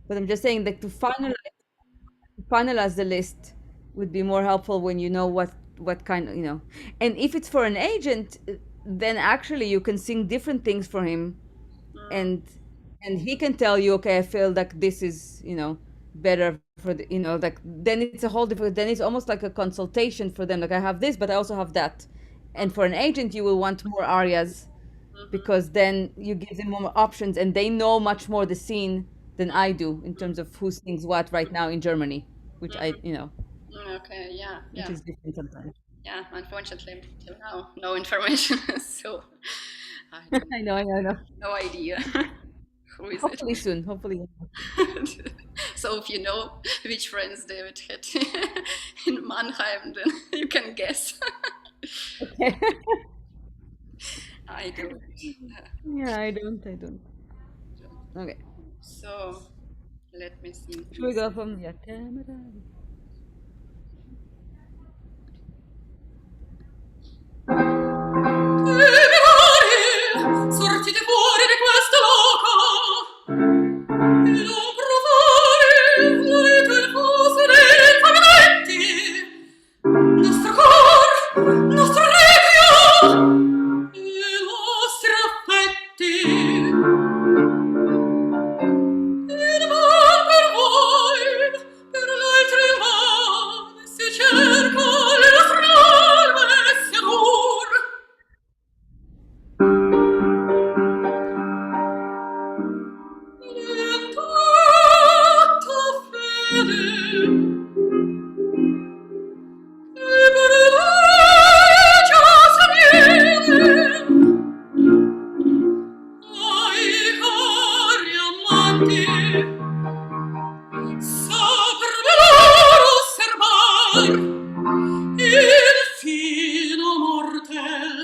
But I'm just saying that to finalize the list would be more helpful when you know what kind of, and if it's for an agent, then actually you can sing different things for him, and he can tell you, okay, I feel like this is, better for the, like, then it's a whole different, then it's almost like a consultation for them, like, I have this but I also have that. And for an agent you will want more arias, because then you give them more options and they know much more the scene than I do in terms of who sings what right now in Germany, which I, Okay, yeah, which yeah, is different sometimes. yeah. Unfortunately, till now, no information, so I don't I know. no idea who is it. Hopefully soon. Hopefully. So if you know which friends David had in Mannheim, then you can guess. Okay. I don't. Yeah, I don't. Okay. So let me see Should we who's. go from yeah, camera? Sortite fuori di questo loco e non provare le cose dei cabinetti, nostro cor, nostro requiem e i nostri affetti. Il mal per voi, per l'altri umani si cerca le nostre norme sia dur. Intanto fede e per legge salire ai cari amanti saper loro osservar il fino mortel.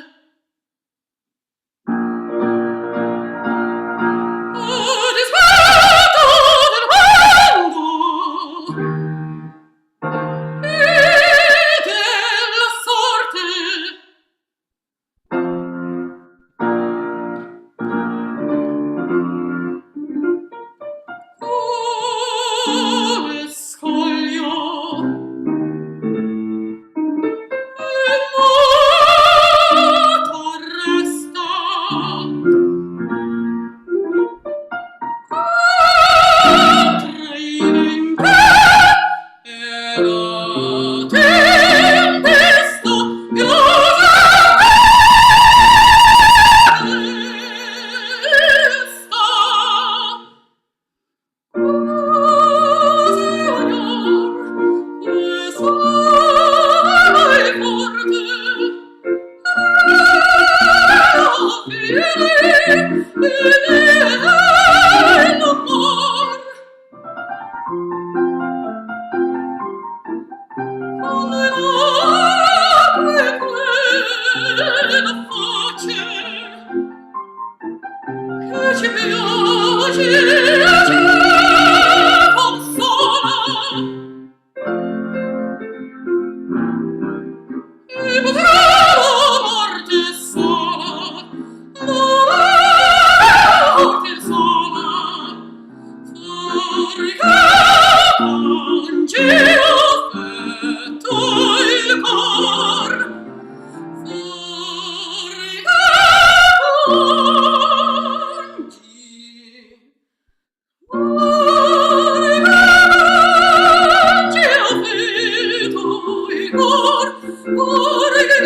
A dispetto del mondo e della sorte, come scoglio e morto resta. Traina era tempesta piovere sta. Quasi ognor che sai forte ci piace, consola. E potrà la morte sola, la morte sola, far che mangi affetto il cor, far che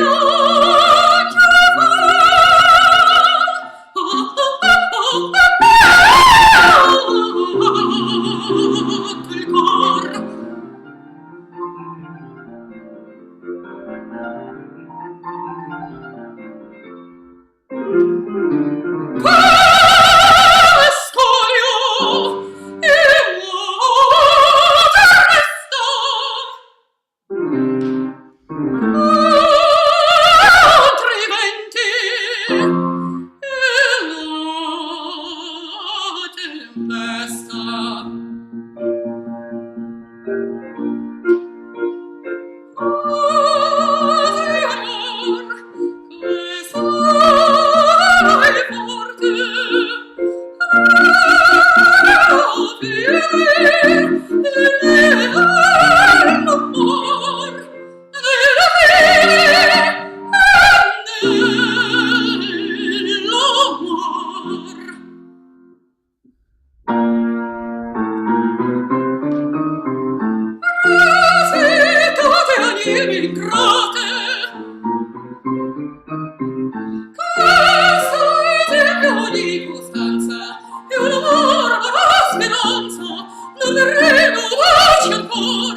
mi ingrate. Questo è esempio di costanza e una barbara speranza, non rinnovaci ancor,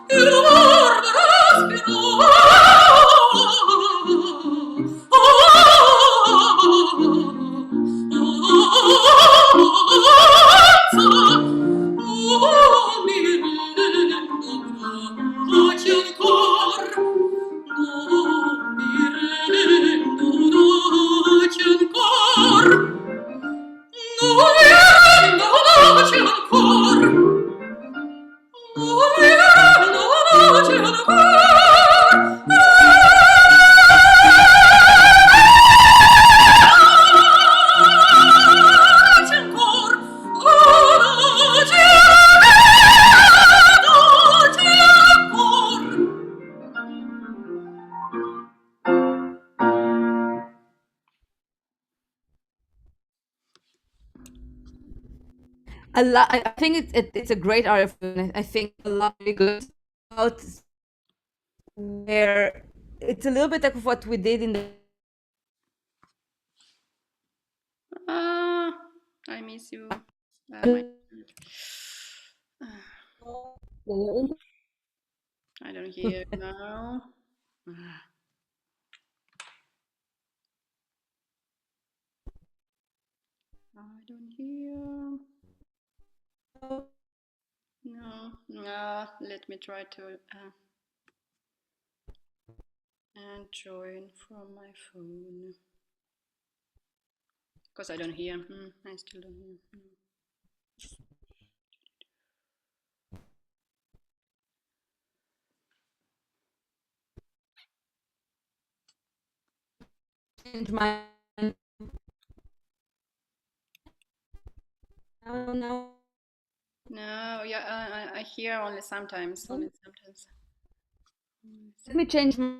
e una barbara speranza. Oh, mi rinnovaci ancor, non mi rinnovaci ancor, non mi rinnovaci ancor, non mi rinnovaci ancor. I think it's a great article. And I think a lot really good about where it's a little bit like what we did in the Ah, I miss you. My, I don't hear now. Ah, I don't hear. No, no. Let me try to join from my phone because I don't hear. I still don't hear. change my now. No, yeah, I hear only sometimes. Only sometimes. Let me change my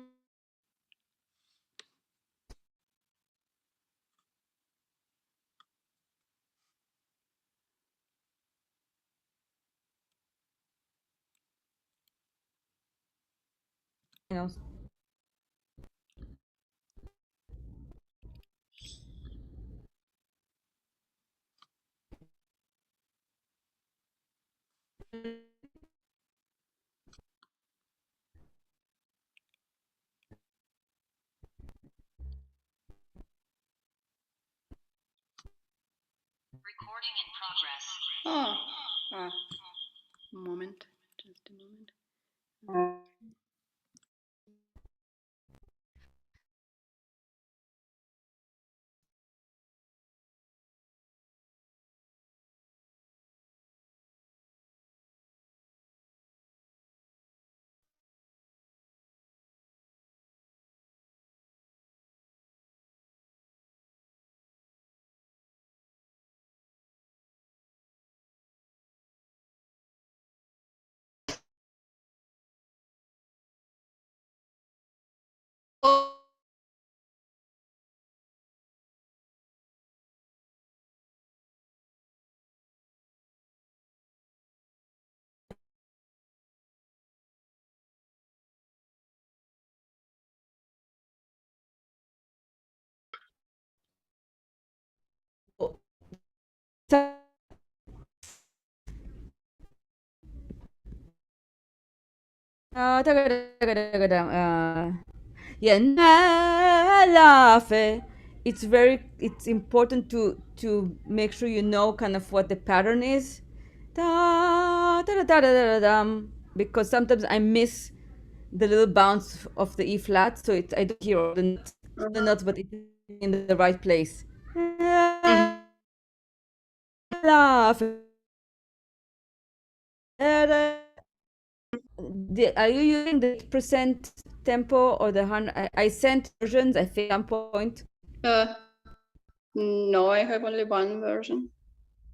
you know. Oh, ah, moment. Just a moment. Yeah, laugh. It's important to make sure you know kind of what the pattern is. Da, da, da, da, da, da, dum. Because sometimes I miss the little bounce of the E flat, so I don't hear the notes, but it's in the right place. Mhm. Laugh. Are you using the 8% tempo or the 100? I sent versions, I think, at some point. Uh, no, I have only one version.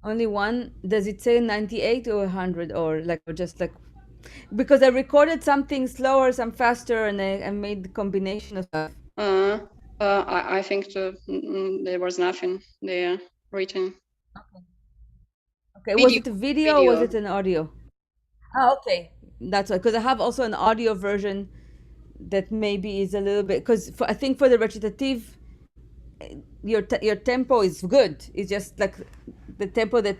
Only one. Does it say 98 or 100 or like or just like because I recorded something slower, some faster, and I made the combination of stuff. I think there was nothing there written. Okay, was Video, it a video or was video. it an audio? Oh, okay. That's right. Because I have also an audio version that maybe is a little bit, because I think for the recitative, your tempo is good. It's just like the tempo that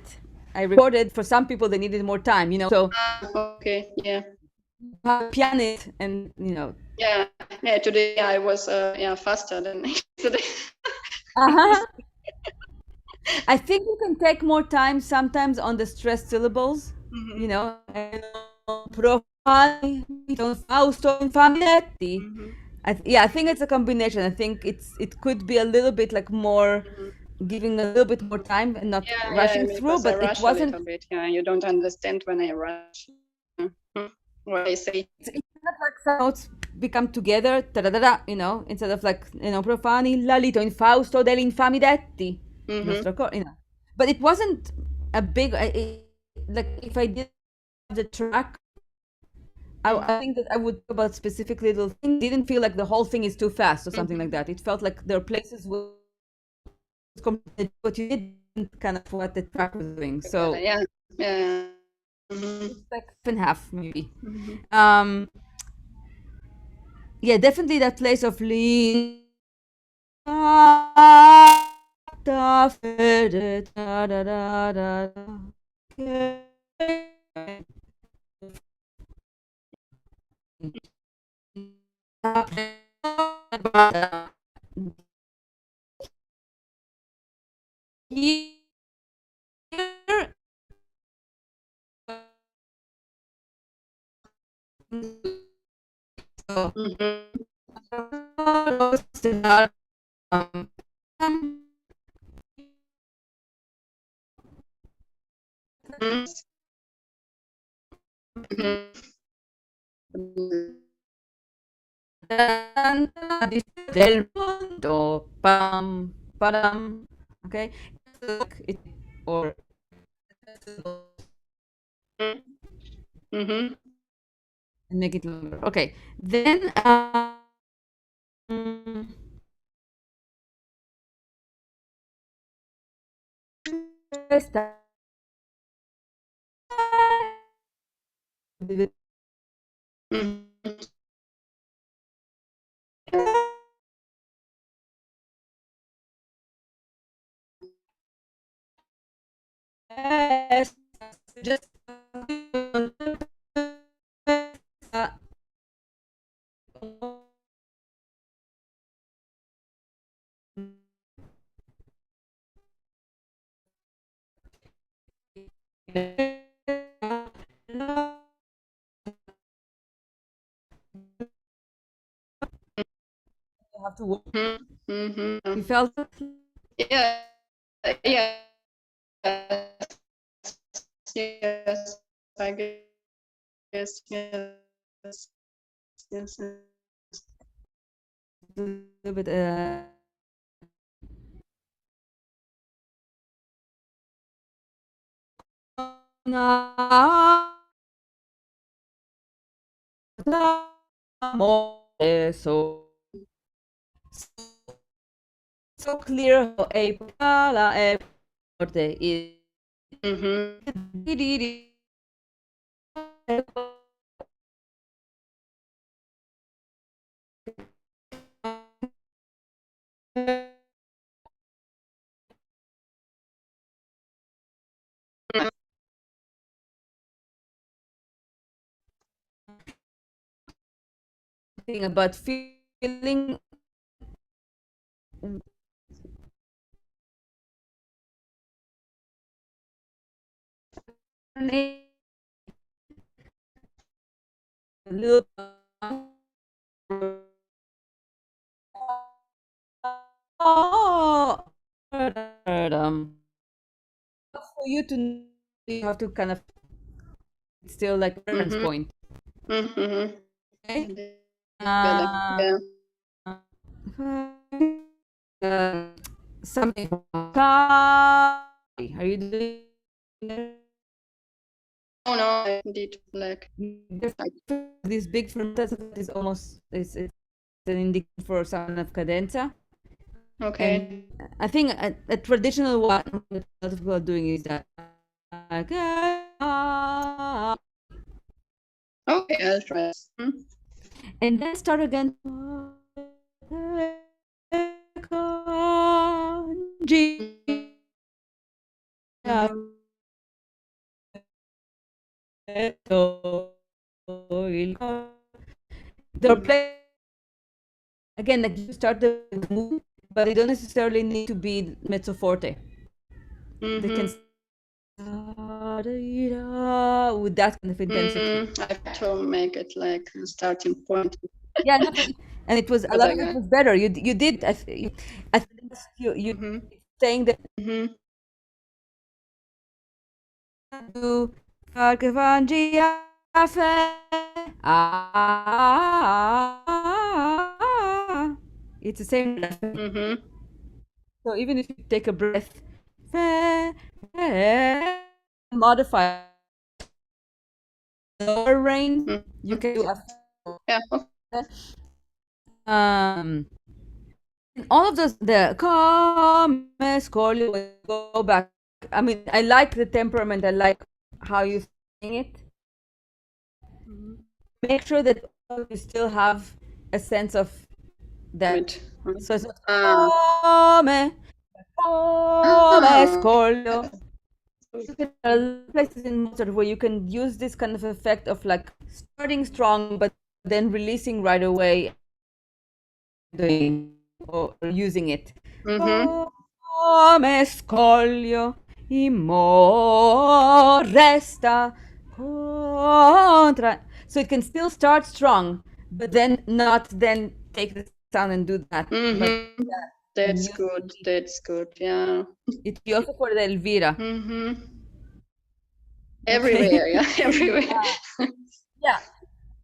I recorded. For some people, they needed more time, So Okay, yeah. pianist, and Yeah, yeah. Today I was faster than yesterday. uh-huh. I think you can take more time sometimes on the stressed syllables, Mhm, Profani, Fausto, Infaminetti. mhm, I think it's a combination. I think it could be a little bit like more, mhm. giving a little bit more time and not Yeah, rushing through, because I but it rush a wasn't. little bit. Yeah, you don't understand when I rush. Mhm. What I say. It's not like some notes become together, da, instead of like, Profani, Lalito, Infausto dell'Infamidetti, Mhm, nostro But it wasn't a big, like if I did the track, mhm, I think that I would talk about specific little things. Didn't feel like the whole thing is too fast or something like mhm. that. It felt like there are places where what you did kind of what the track was doing. Together. So Yeah, yeah. Mhm, it's like half and half maybe. mhm, Um, yeah, definitely that place of lean. mhm, mhm, mhm. Del mondo, pam, padam. Okay, it, or Mhm. make it longer. Okay, then Mhm. just have to work. Mhm. You Mhm. felt Yeah, yeah. Yes, I guess. Yes, yes, yes. a little bit so so clear how a pala a forte is. Mhm. Thing about feeling a little oh, for you to know, you have to kind of still like reference Mhm. point. Mhm. Okay. Together. Uh, Yeah. uh, something. Are you doing Oh no, I did like this big fermenta is almost is an indication for some of cadenza. okay. And I think a traditional one that a lot of people are doing is that Okay, I'll try. Mhm. and then start again. There are places again like you start the mood, but they don't necessarily need to be mezzo forte. They can with that kind of intensity. I have to make it like a starting point. Yeah, no, and it was a lot of it was better. You did I think you saying that do it's the same breath. So even if you take a breath, modify lower range, you can do a Yeah. and all of those the come scolio go back. I mean, I like the temperament. I like how you sing it. Make sure that you still have a sense of that. So it's not come scolio. There are places in Mozart where you can use this kind of effect of like starting strong but then releasing right away, doing or using it. Come scoglio il mo resta contra. So it can still start strong, but then not then take the sound and do that. But That's good. That's good. Yeah. it's also for the Elvira. Everywhere. Yeah. Everywhere. Yeah.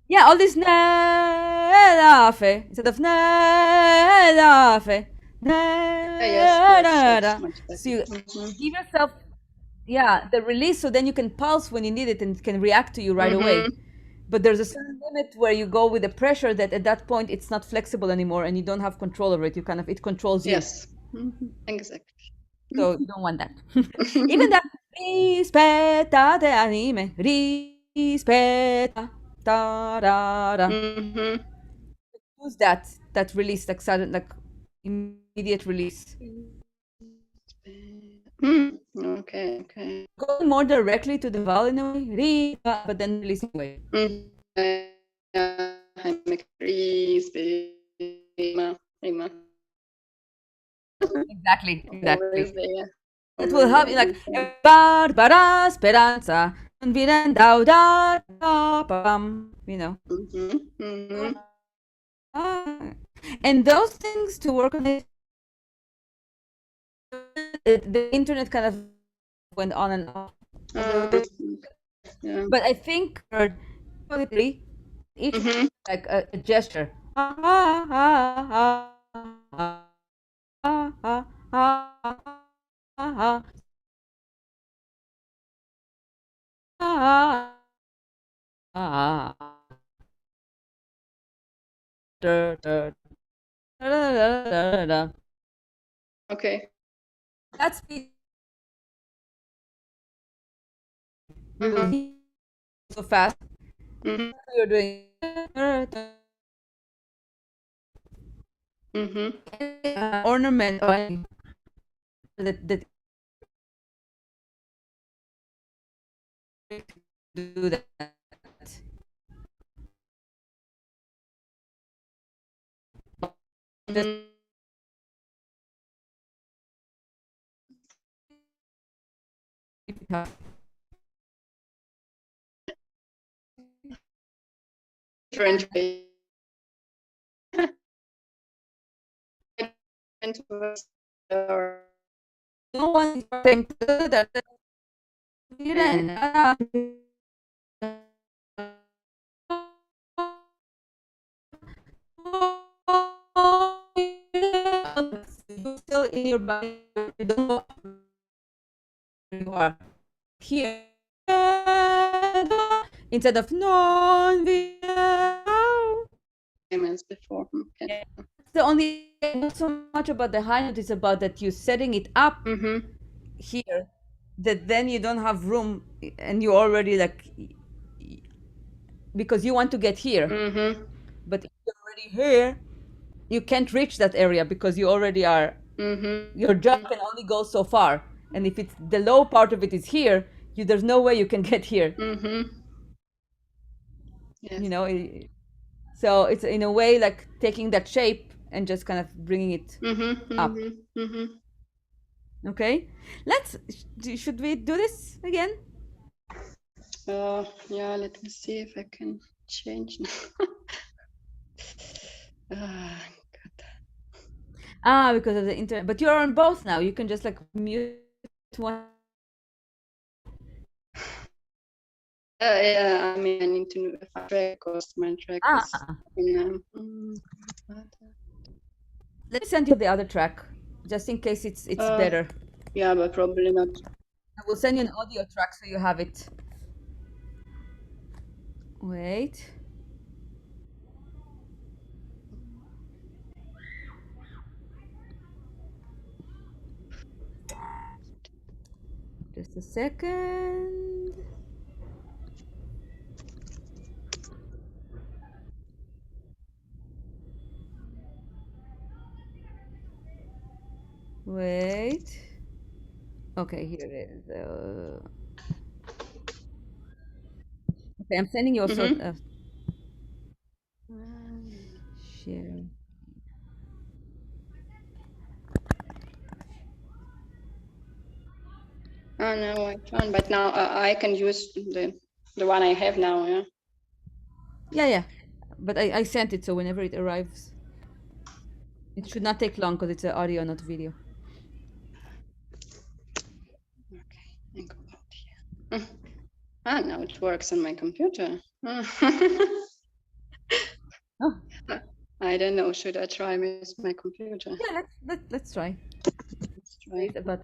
Yeah, all this nelafe instead of nelafe. Yes, much better. So you give yourself, yeah, the release, so then you can pulse when you need it and it can react to you right away. But there's a certain limit where you go with the pressure that at that point it's not flexible anymore and you don't have control over it. You kind of it controls you. Yes. Exactly. So you don't want that. Even that rispetta te anime, rispetta da da da. Use that release, like sudden, like immediate release. Okay. Going more directly to the vowel in a way, but then releasing away. Exactly. It will help you like Barbara Speranza, you know. And those things to work on it, the internet kind of went on and off. But I think each like a gesture. Okay. That's so fast. You're doing ornament or that do that. Just Different way. no one is saying that. Still in your body, you don't know where you are. Here, instead of non Payments before. Okay. It's the only, not so much about the high note, it's about that you're setting it up here, that then you don't have room and you already like, because you want to get here. But if you're already here, you can't reach that area because you already are. Mm-hmm. Your jump can only go so far, and if it's the low part of it is here, there's no way you can get here. Mm-hmm. You Yes. know, so it's in a way like taking that shape and just kind of bringing it Mm-hmm. up. Mm-hmm. Mm-hmm. Okay, should we do this again? Yeah, let me see if I can change now. God. Ah, because of the internet. But you're on both now. You can just like mute one. Yeah, I mean, I need to find track because my track is Ah, in. let me send you the other track, just in case it's better. Yeah, but probably not. I will send you an audio track so you have it. Wait. Just a second. Wait. Okay, here it is. Okay, I'm sending you also Mm-hmm. share. Oh no, I found, but now I can use the one I have now. Yeah. Yeah, yeah. But I sent it so whenever it arrives, it should not take long because it's an audio, not video. Okay. I go out here. Now it works on my computer. Oh, I don't know. Should I try with my computer? yeah. Let's try. Let's try. Wait, but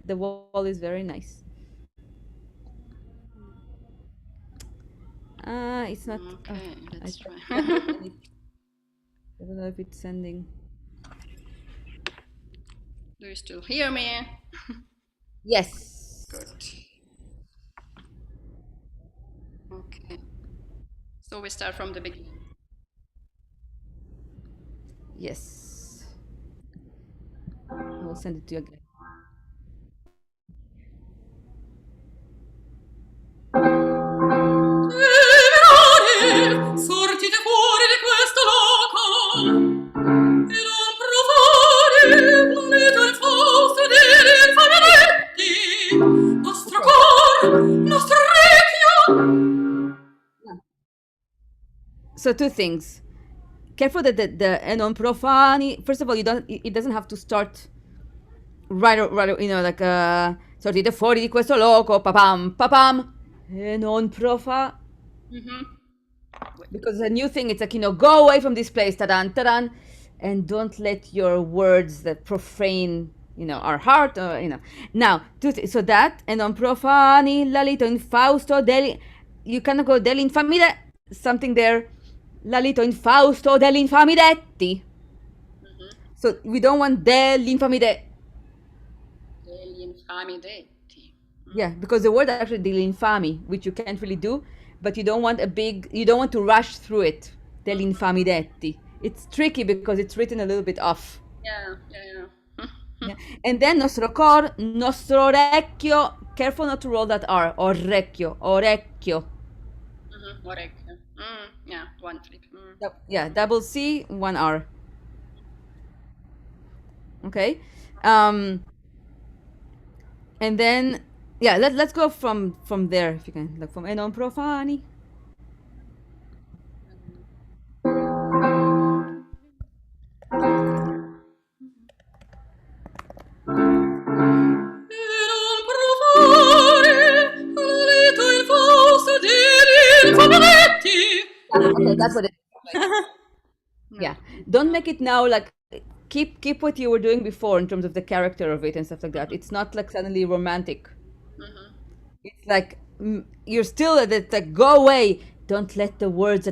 the wall is very nice. It's not. Okay, I let's try. can't get any. I don't know if it's sending. Do you still hear me? Yes. Good. Okay. So we start from the beginning. Yes. I will send it to you again. Sortite fuori di questo loco e non provare l'unito il fausto degli infameletti nostro Okay. cor, nostro orecchio. So two things. Careful that the non profani. First of all, you don't. It doesn't have to start right. You know, like sortite fuori di questo loco. Papam papam. E non profa. Mm-hmm. Because a new thing, it's like, go away from this place, tadan tadan, and don't let your words that profane, our heart, now so that and non profani lalito in fausto deli, you cannot go dell'infamide, something there, lalito in fausto dell'infamidetti, so we don't want dell'infamide. Degli infami detti. Yeah, because the word actually dell'infami, which you can't really do, but you don't want to rush through it. Dell'infamidetti. It's tricky because it's written a little bit off. Yeah. Yeah. And then nostro cor, nostro orecchio. Careful not to roll that R. Orecchio, orecchio. Orecchio. Yeah, one flip. Yeah, double C, one R. Okay. Um, and then yeah, let's go from there if you can. Like from e non profani. E non provare l'unito il fausto degli infameletti. Okay, that's what it is. No. Yeah. Don't make it now like keep what you were doing before in terms of the character of it and stuff like that. It's not like suddenly romantic. It's like you're still at it, like go away. Don't let the words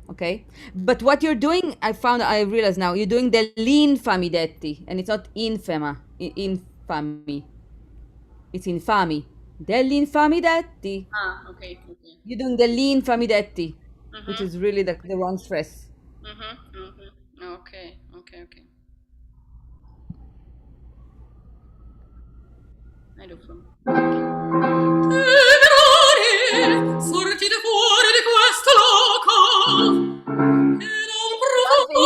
okay. But what you're doing, I realize now, you're doing the l'infamidetti, and it's not infama, infamy. It's infamy. Dell'infamidetti. Okay. You're doing the l'infamidetti. which Mm-hmm. is really the wrong stress. Mm-hmm. Mm-hmm. Okay. Okay. Okay. I do from. Temerari, sortite fuori di questo loco e non One thing,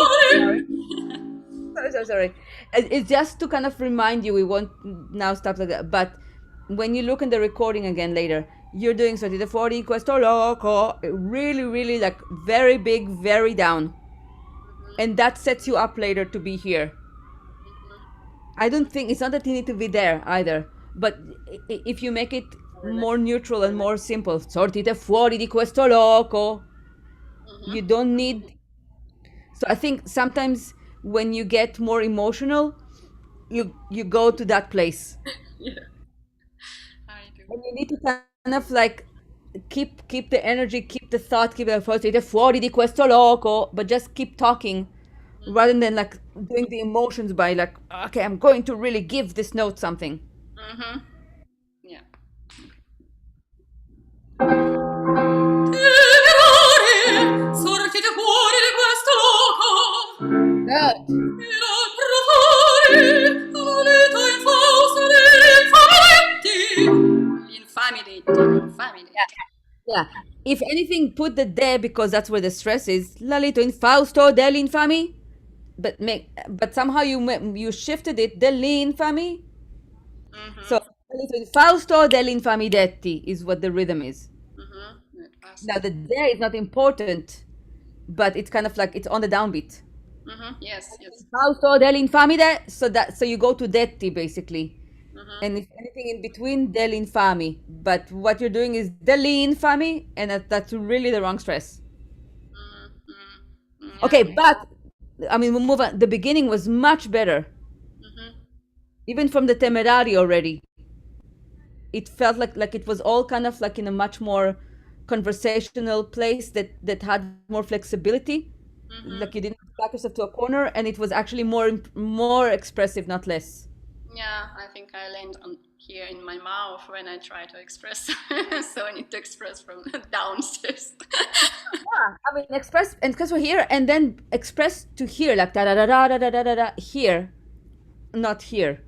sorry, provocare. sorry. It's just to kind of remind you, we won't now stop like that. But when you look in the recording again later, you're doing Soti the 40 Questo Loco, really, really like very big, very down. Mm-hmm. And that sets you up later to be here. I don't think it's not that you need to be there either. But if you make it more neutral and more simple, sortite fuori di questo loco, you Mm-hmm. don't need. So I think sometimes when you get more emotional, you go to that place, Yeah, I do. and you need to kind of like keep the energy, keep the thought, keep the sortite fuori di questo loco, but just keep talking rather than like doing the emotions by like, okay, I'm going to really give this note something. Mm-hmm. Yeah. Temerari, sortite fuori di questo loco Good. e non provocare l'alito infausto degli infamidetti. Gli infamidetti. Infamidetti. Yeah. If anything, put the de because that's where the stress is. Lalito infausto dell'infami. But somehow you shifted it dell'infami. So Mm-hmm. Lalito infausto dell'infami detti is what the rhythm is. Mm-hmm. It was. Now the de is not important, but it's kind of like it's on the downbeat. Mm-hmm. Yes. Yes. Infausto dell'infami de. So you go to detti basically. Mm-hmm. And if anything in between, dell'infami. But what you're doing is dell'infami, and that's really the wrong stress. Mm-hmm. Yeah. Okay, but I mean, we'll move on. The beginning was much better, Mm-hmm. even from the Temerari already. It felt like it was all kind of like in a much more conversational place that had more flexibility. Like you Mm-hmm. didn't back yourself to a corner, and it was actually more expressive, not less. Yeah, I think I land on here in my mouth when I try to express. So I need to express from downstairs. Yeah, I mean, express for here, and then express to here, like da da da da da da da da here, not here.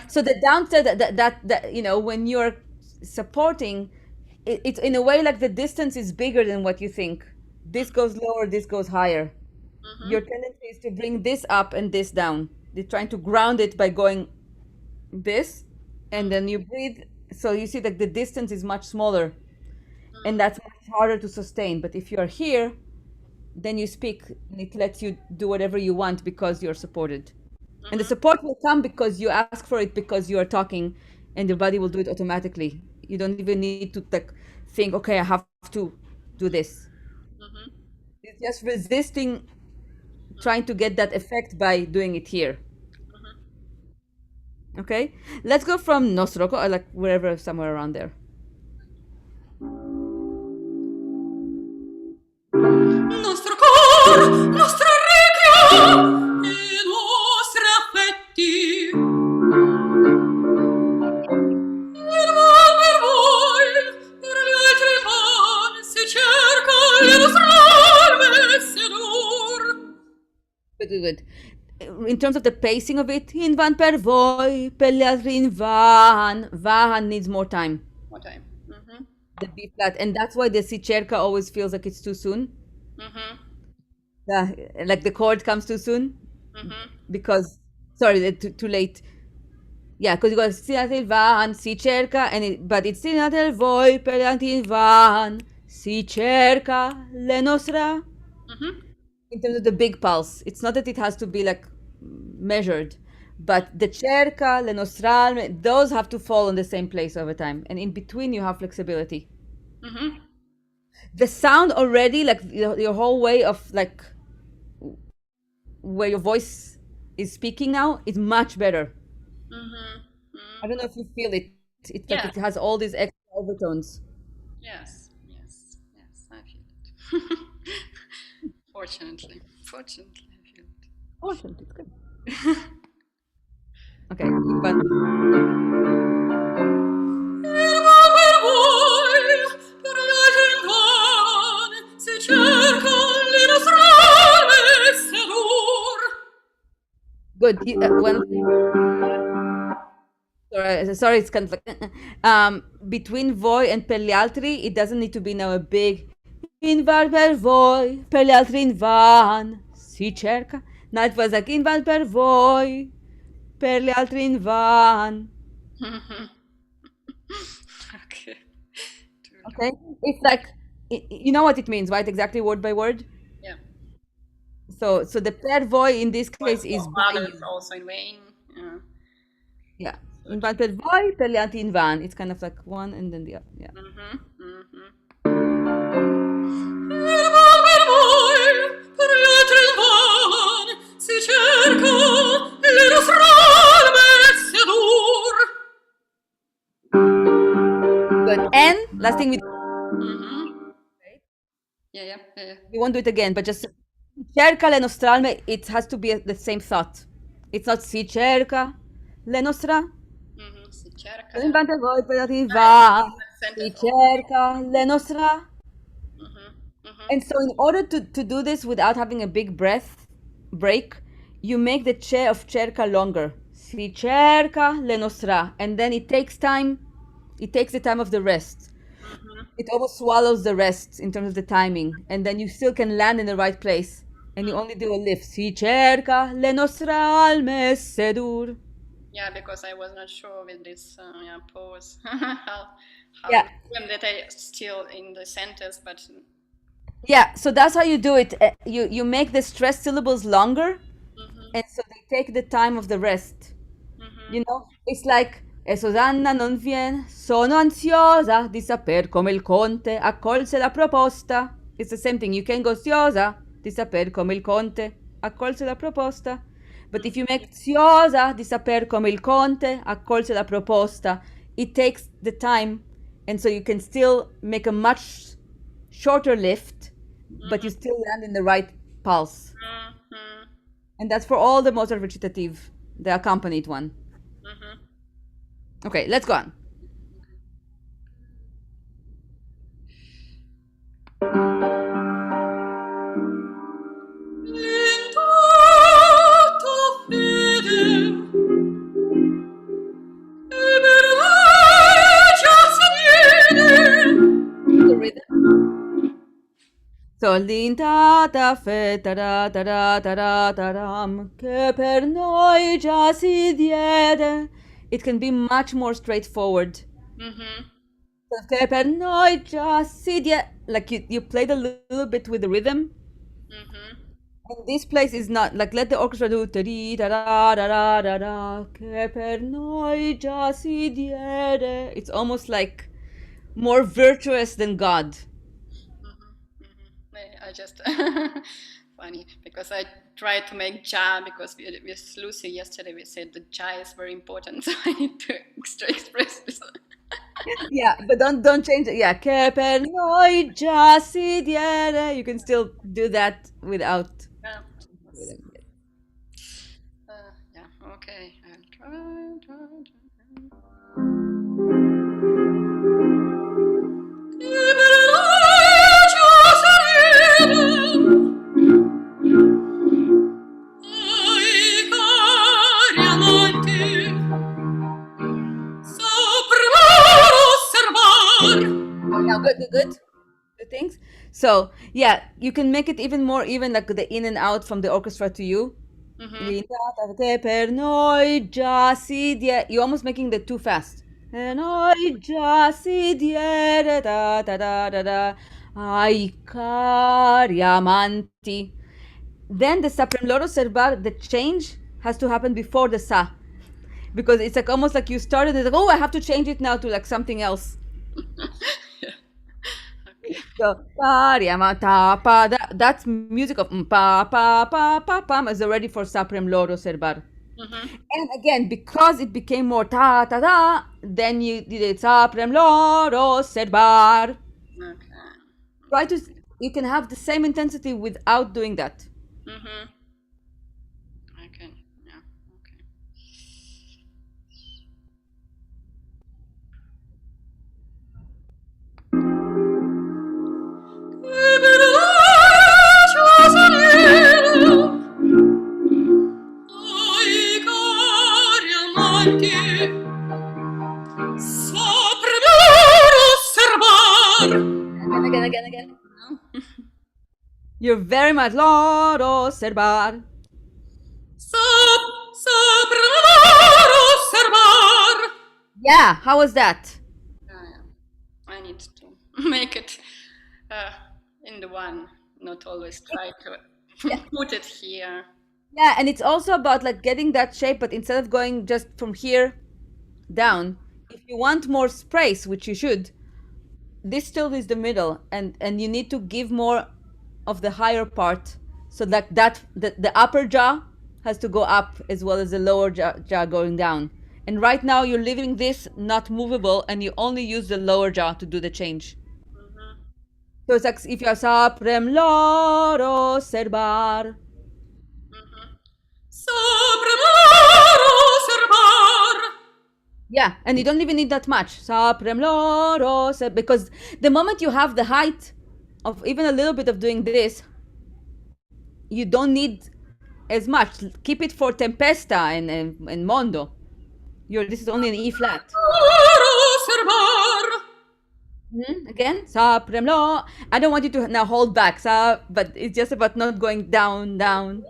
So the downside that when you're supporting, it's in a way like the distance is bigger than what you think. This goes lower, this goes higher. Your Mm-hmm. tendency is to bring this up and this down. You're trying to ground it by going this, and then you breathe. So you see that the distance is much smaller, and that's much harder to sustain. But if you're here, then you speak, and it lets you do whatever you want because you're supported. And the Mm-hmm. support will come because you ask for it because you are talking, and your body will do it automatically. You don't even need to like think, okay, I have to do this. Mm-hmm. It's just resisting trying to get that effect by doing it here. Okay, let's go from Nosroko, or like wherever, somewhere around there. Nostro cor, nostro orecchio e nostri affetti. Il mal per voi, per gli altri van, si cerca il nostro alme sedur. Good, good, good. In terms of the pacing of it, in van per voi, per gli altri in van. Van needs more time. One time. Mm-hmm. The B flat, and that's why the si cerca always feels like it's too soon. Mm-hmm. Yeah, like the chord comes too soon Mm-hmm. because sorry, too late. Yeah, because you go Sinatel van, si cerca, but it's Sinatel voi per in van, si cerca le nostra. Mm-hmm. In terms of the big pulse, it's not that it has to be like measured, but the cerca, le nostra, those have to fall in the same place over time, and in between you have flexibility. Mm-hmm. The sound already, like your whole way of like where your voice is speaking now, is much better. Mm-hmm. I don't know if you feel it. It's like Yeah. it has all these extra overtones. Yes. Yes. Yes. I feel it. Fortunately. Fortunately, I feel it. Awesome, it's good. Okay, but Il mal per voi, per gli altri Good. One sorry, it's kind of like between voi and per gli altri, it doesn't need to be now a big in val per voi, per gli altri in van si cerca. Now it was like in val per voi, per gli altri in van. Okay. Okay, it's like you know what it means, right? Exactly word by word. Yeah. So the per voi in this Well, case is by vowels you. also in vain. Yeah. Yeah, So in val per voi, per gli altri in van. It's kind of like one and then the other. Yeah. il mal per voi, per gli altri il van, si cerca le nostre alme sedur. Good. And last thing Yeah, yeah, yeah, yeah. we won't do it again, but just cerca le nostre alme, it has to be the same thought. It's not si cerca le nostra. Si cerca In le tante voi per va. Si sentence. cerca le nostra. And so in order to do this without having a big breath break, you make the che of cerca longer. Si cerca le nostra. And then it takes time. It takes the time of the rest. It almost swallows the rest in terms of the timing. And then you still can land in the right place. And you only do a lift. Si cerca le nostre alme sedur. Yeah, because I was not sure with this yeah, pause how Yeah. that I still in the sentence, but Yeah, so that's how you do it. You make the stressed syllables longer, and so they take the time of the rest. You know, it's like e Susanna non viene, sono ansiosa di saper come il conte accolse la proposta. It's the same thing. You can go ansiosa di saper come il conte accolse la proposta. But if you make ansiosa di saper come il conte accolse la proposta, it takes the time, and so you can still make a much shorter lift, but you still land in the right pulse. And that's for all the Mozart recitative, the accompanied one. Okay, let's go on. l'intuito fede e per lei già si viene. The rhythm. So l'intata fe tara tara tara taram che per noi già si diede. It can be much more straightforward. Che per noi già si diede. Like you played a little bit with the rhythm. And this place is not like let the orchestra do tari tara tara tara che per noi già si diede. It's almost like more virtuous than God. I just funny because I tried to make ja because with Lucy yesterday we said the ja is very important, so I need to express this. Yeah, but don't change it. Yeah, che per noi già si diede. You can still do that without. Yeah. Yeah. Okay. I'll try. Now, good things. So yeah, you can make it even more even, like the in and out from the orchestra to you. Che per noi già si diede. You're almost making the too fast. E noi già si diede da da da da da ai cari amanti. Then the Saprem Serbar, the change has to happen before the sa. Because it's like almost like you started, it's like, oh, I have to change it now to like something else. So, that's music of pa pa pa pa pam is already for Saprem Loro Serbar. And again, because it became more ta ta ta, then you did it Saprem Loro Serbar. Okay. Try to, you can have the same intensity without doing that. I can. Yeah. Okay. again. No? You're very much Lord osservar. Saber osservar. Yeah, how was that? Yeah. I need to make it uh, in the one, not always try to Yeah, put it here. yeah, and it's also about like getting that shape, but instead of going just from here down, if you want more space, which you should, this still is the middle, and you need to give more of the higher part, so that the upper jaw has to go up as well as the lower jaw going down. And right now you're leaving this not movable, and you only use the lower jaw to do the change. Mhm. So it's like if you saprem loro serbar. Mhm. Saber osservar. Yeah, and you don't even need that much. Saprem loro because the moment you have the height of even a little bit of doing this, you don't need as much. Keep it for tempesta and mondo. This is only an E flat. Osservar. Again, saprem lo. I don't want you to now hold back, but it's just about not going down, down.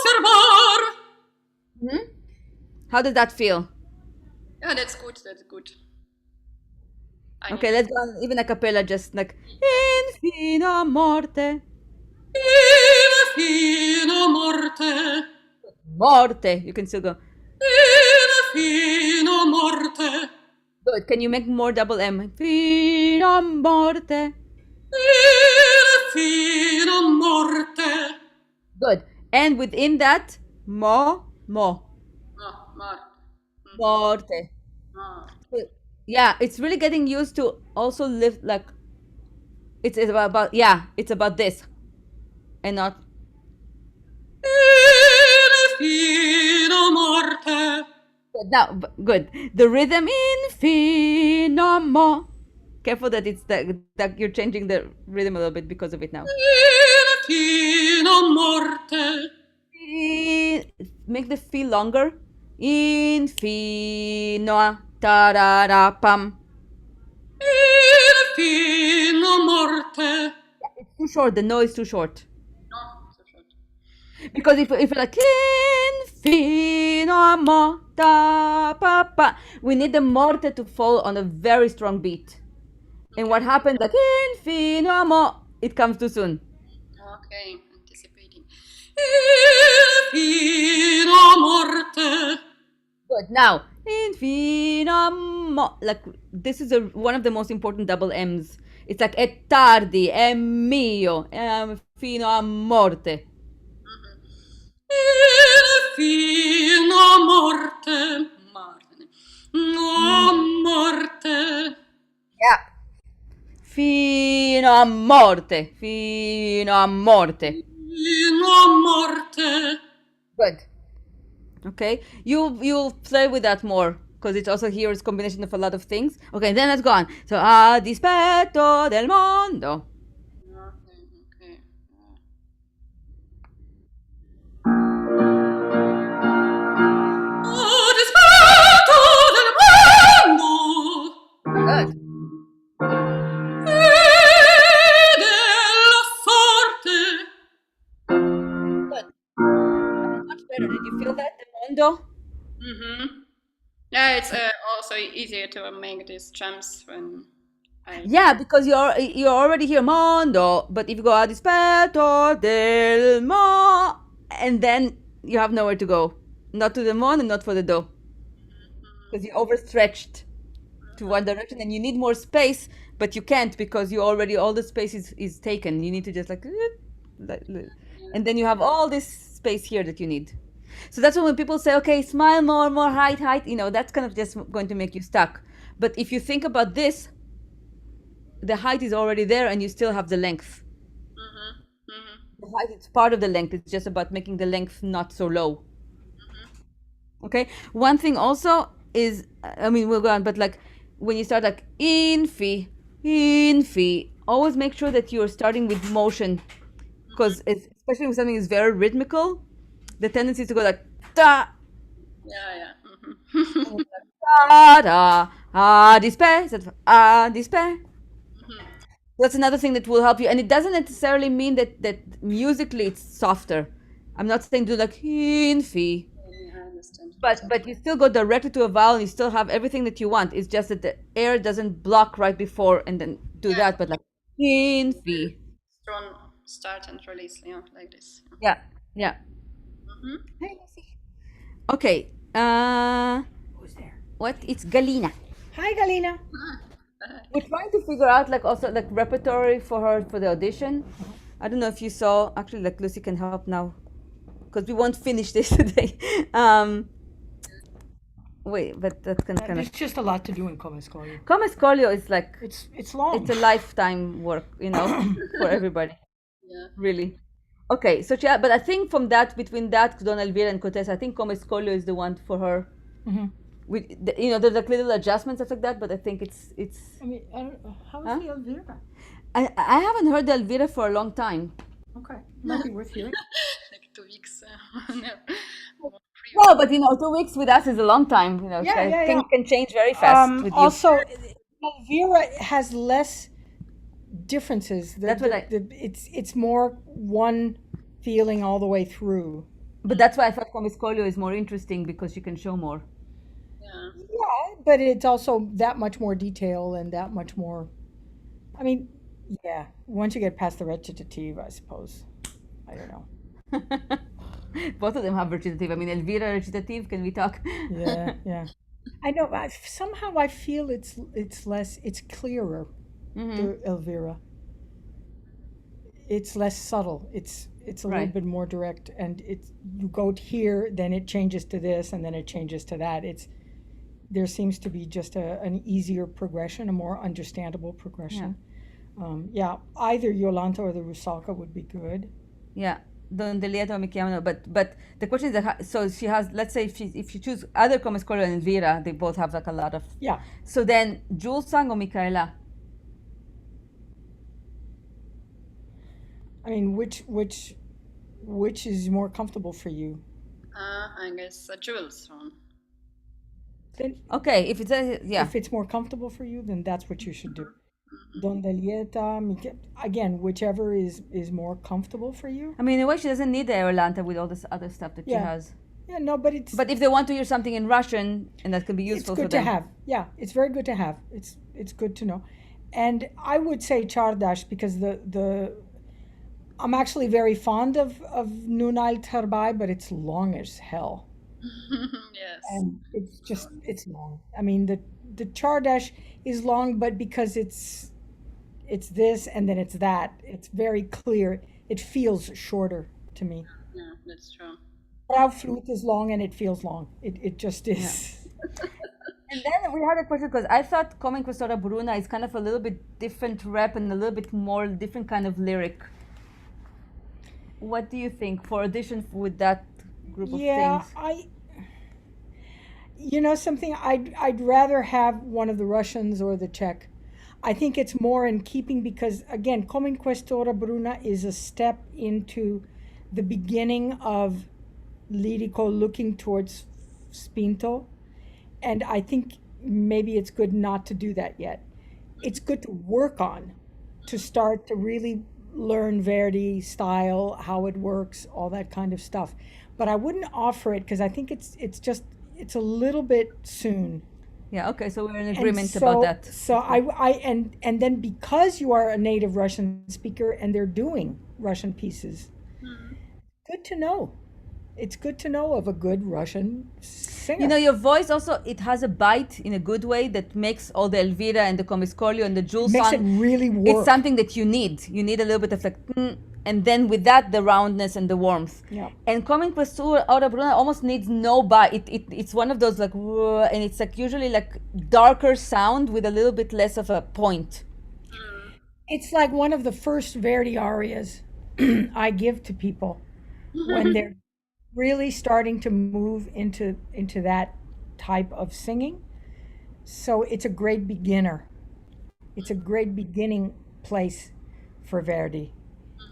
Osservar. How does that feel? Yeah, that's good. That's good. I need Okay, let's go on, even a cappella, just like infino morte, in fino morte. morte. You can still go. In fino morte. Good. Can you make more double M? Fino morte. In fino morte. Good. And within that, mo, Morte. morte. Morte. Yeah, it's really getting used to also live like it's about yeah, it's about this and not In fino morte. good. Now. Good. The rhythm in fino mo. Careful that it's that you're changing the rhythm a little bit because of it now. In fino morte. Make the feel longer. Infino tararapam. In fino morte. It's too short. The no is too short. No, so short. Because if you're like infino mo ta pa pa, we need the morte to fall on a very strong beat. And what happens like infino mo, it comes too soon. Okay, anticipating. In fino morte. Good. Now infino mo, like this is one of the most important double M's. It's like è tardi, è mio, fino a morte. In fino morte. Morte. No morte. Yeah. Fino a morte, fino a morte. Fino morte. Good. Okay, you'll play with that more because it's also here is combination of a lot of things. Okay, then let's go on. So a dispetto del mondo. Okay, okay. A dispetto del mondo Good. e della sorte. Good. Much better. Did you feel that the mondo? Mm-hmm. Yeah, it's also easier to make these jumps when I. Yeah, because you're already here mondo, but if you go a dispetto del mo, and then you have nowhere to go, not to the mon and not for the do, because you overstretched to one direction and you need more space, but you can't because you already all the space is taken. You need to just and then you have all this space here that you need. So that's when people say, okay, smile more, more height, height. That's kind of just going to make you stuck. But if you think about this, the height is already there and you still have the length. Mm-hmm. Mm-hmm. The height is part of the length. It's just about making the length not so low. Okay. One thing also is, I mean, we'll go on, but like when you start like infi, always make sure that you're starting with motion, because especially when something is very rhythmical, the tendency is to go like da Yeah, yeah. Mm-hmm. da da ah dispe, That's another thing that will help you, and it doesn't necessarily mean that musically it's softer. I'm not saying do like hin fi, Yeah, I understand. but you still go directly to a vowel, and you still have everything that you want. It's just that the air doesn't block right before and then do Yeah, that, but like hin fi. strong start and release, yeah, like this. Yeah, yeah. Mm-hmm. Hey, Lucy. Okay. Who's there? What? It's Galina. Hi, Galina. We're trying to figure out like also like repertory for her for the audition. I don't know if you saw. Actually, like Lucy can help now because we won't finish this today. Um, wait, but that can kind There's of just a lot to do in Comascolio. Come Escolio is like It's long. it's a lifetime work, for everybody, Yeah. really. Okay, so but I think from that between that Don Elvira and Cortez, I think Come Escolio is the one for her. Hmm. With there's like little adjustments stuff like that, but I think it's. I mean, I don't, how is Huh? the Elvira? I haven't heard the Elvira for a long time. Okay, might be worth hearing. Like 2 weeks. No. More No, but 2 weeks with us is a long time. Yeah, yeah, Things yeah. can change very fast with you. Also, Elvira has less differences. That's what It's more one feeling all the way through. But that's why I thought Comiscolio is more interesting because she can show more. Yeah. Yeah, but it's also that much more detail and that much more. I mean, yeah. Once you get past the recitative, I suppose. I don't know. Both of them have recitative. I mean, Elvira recitative. Can we talk? Yeah, yeah. I know. Somehow I feel it's less. It's clearer. The Elvira. It's less subtle. It's a little Right. bit more direct, and it's you go here, then it changes to this, and then it changes to that. There seems to be just an easier progression, a more understandable progression. Yeah, either Yolanta or the Rusalka would be good. Yeah. Don Delieto mi chiamano. But the question is that so she has. Let's say if you choose either Comiscolio and Elvira, they both have like a lot of. Yeah. So then Jules sang or Micaela? I mean, which is more comfortable for you? I guess Jules one. Then, Okay, if it's yeah. if it's more comfortable for you, then that's what you should do. Dondelieta, again, whichever is more comfortable for you. I mean, in a way, she doesn't need the Aerolanta with all this other stuff that she Yeah. has. Yeah, no, but it's But if they want to hear something in Russian, and that can be it's useful for good to them. have. Yeah, it's very good to have. It's good to know. And I would say Chardash because the I'm actually very fond of Nunail Tarbai, but it's long as hell. Yes. And it's long. I mean the Chardash is long, but because it's this and then it's that, it's very clear. It feels shorter to me. Yeah, that's true. Frau flute is long and it feels long. It just is. And then we had a question because I thought Come Questora Bruna is kind of a little bit different rap and a little bit more different kind of lyric. What do you think for audition with that group of Yeah, things? you know something, I'd rather have one of the Russians or the Czech. I think it's more in keeping because again, Come Questora Bruna is a step into the beginning of Lirico looking towards Spinto, and I think maybe it's good not to do that yet. It's good to work on to start to really learn Verdi style, how it works, all that kind of stuff. But I wouldn't offer it because I think it's a little bit soon. Yeah, okay, so we're in And agreement so, about that. so I and then because you are a native Russian speaker and they're doing Russian pieces, good to know. It's good to know of a good Russian singer. Your voice also, it has a bite in a good way that makes all the Elvira and the Comiscolio and the Jules Makes it song. really work. It's something that you need. You need a little bit of like, and then with that, the roundness and the warmth. Yeah. And Coming Questura Aura Bruna almost needs no bite. It's one of those like, and it's like usually like darker sound with a little bit less of a point. It's like one of the first Verdi arias I give to people when they're really starting to move into that type of singing. So it's a great beginner. It's a great beginning place for Verdi.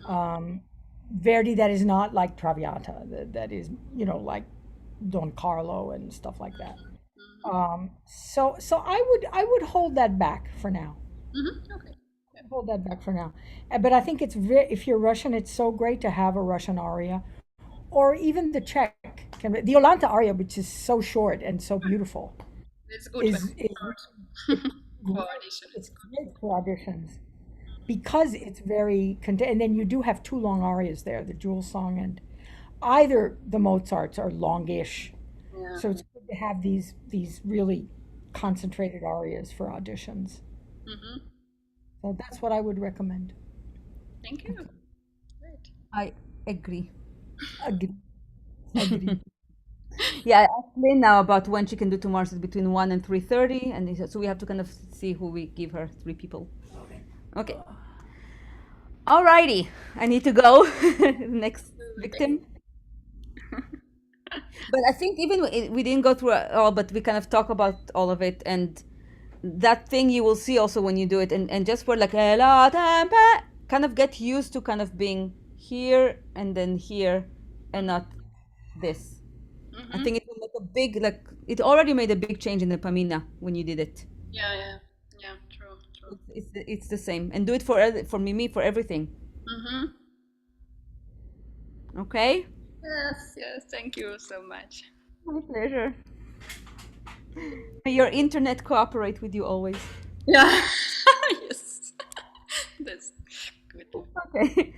Verdi that is not like Traviata, that is like Don Carlo and stuff like that. So I would hold that back for now. Okay. hold that back for now. But I think it's very, if you're Russian, it's so great to have a Russian aria, or even the Czech. The Yolanta aria, which is so short and so beautiful, It's good when is it's it's short great. for audition. It's great for auditions because it's very and then you do have two long arias there, the Jewel song and either the Mozarts are longish, Yeah. so it's good to have these really concentrated arias for auditions. Hmm. So that's what I would recommend. Thank you. Great. I agree. Agree. Agree. Yeah, I explained now about when she can do tomorrow. So it's between 1 and 3:30, and so we have to kind of see who we give her. Three people. Okay. Alrighty. I need to go. Next victim. But I think even we didn't go through it all, but we kind of talk about all of it, and that thing you will see also when you do it, and just for like a lot, kind of get used to kind of being here and then here, and not this. I Hmm. think it will make a big like it already made a big change in the Pamina when you did it. Yeah, yeah, yeah. True, true. It's the same, and do it for Mimi for everything. Hmm. Okay. Yes, yes. Thank you so much. My pleasure. May your internet cooperate with you always. Yeah. Yes. That's good. Okay.